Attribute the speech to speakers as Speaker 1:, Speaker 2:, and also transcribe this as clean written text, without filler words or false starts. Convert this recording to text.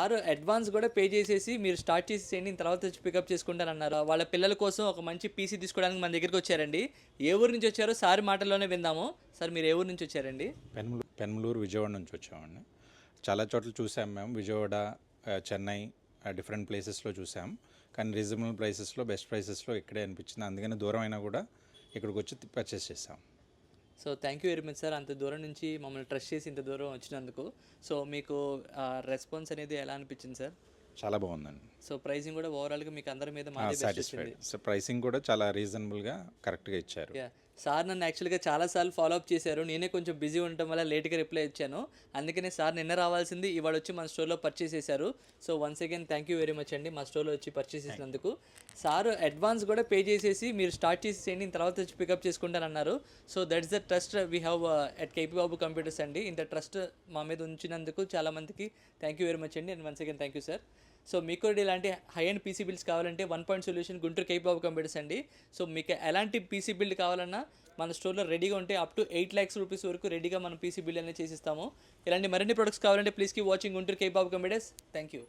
Speaker 1: Sir advance కూడా pay చేసేసి మీరు స్టార్ట్ చేసేయండి, తర్వాత వచ్చి పికప్ చేసుకుంటానన్నారు. వాళ్ళ పిల్లల కోసం ఒక మంచి పీసీ తీసుకోవడానికి మన దగ్గరికి వచ్చారండి. ఏ ఊరు నుంచి వచ్చారో సార్ మాటల్లోనే విందాము. సార్ మీరు ఏ ఊరు నుంచి వచ్చారండి?
Speaker 2: పెనమలూరు విజయవాడ నుంచి వచ్చామండి. చాలా చోట్ల చూసాం మేము, విజయవాడ, చెన్నై, డిఫరెంట్ ప్లేసెస్లో చూసాం. కానీ రీజనబుల్ ప్రైసెస్లో, బెస్ట్ ప్రైసెస్లో ఇక్కడే అనిపించింది. అందుకని దూరం అయినా కూడా ఇక్కడికి వచ్చి పర్చేస్ చేసాం.
Speaker 1: So thank you very much sir, అంత దూరం నుంచి మమ్మల్ని ట్రస్ట్ చేసి ఇంత దూరం వచ్చినందుకు. సో మీకు రెస్పాన్స్ అనేది ఎలా అనిపించింది సార్?
Speaker 2: చాలా బాగుందండి.
Speaker 1: సో ప్రైసింగ్ కూడా ఓవరాల్గా మీకు అందరి మీద మాదే బెస్ట్
Speaker 2: సాటిస్ఫైడ్. సో ప్రైసింగ్ కూడా చాలా రీజనబుల్గా కరెక్ట్గా ఇచ్చారు.
Speaker 1: సార్ నన్ను యాక్చువల్గా చాలాసార్లు ఫాలోఅప్ చేశారు. నేనే కొంచెం బిజీ ఉండటం వల్ల లేట్గా రిప్లై ఇచ్చాను. అందుకనే సార్ నిన్న రావాల్సింది ఇవాళ వచ్చి మన స్టోర్లో పర్చేస్ చేశారు. So once again thank you very much అండి మా స్టోర్లో వచ్చి పర్చేస్ చేసినందుకు. సార్ అడ్వాన్స్ కూడా పే చేసేసి మీరు స్టార్ట్ చేసేయండి, తర్వాత వచ్చి పికప్ చేసుకుంటానన్నారు. So that's the trust we have at KP Babu Computers అండి. ఇంత ట్రస్ట్ మా మీద ఉంచినందుకు చాలామందికి థ్యాంక్ యూ వెరీ మచ్ అండి. And once again thank you sir. So మీకు కూడా ఇలాంటి హై అండ్ పీసీ బిల్డ్స్ కావాలంటే 1 point solution Guntur KP Babu Computers అండి. సో మీకు ఎలాంటి పీసీ బిల్డ్ కావాలన్నా మన స్టోర్లో రెడీగా ఉంటే అప్ టు 8 lakhs రూపీస్ వరకు రెడీగా మనం పీసీ బిల్డ్ అనేది చేసిస్తాము. ఇలాంటి మరిన్ని ప్రొడక్ట్స్ కావాలంటే please keep watching Guntur KP Babu computers. Thank you.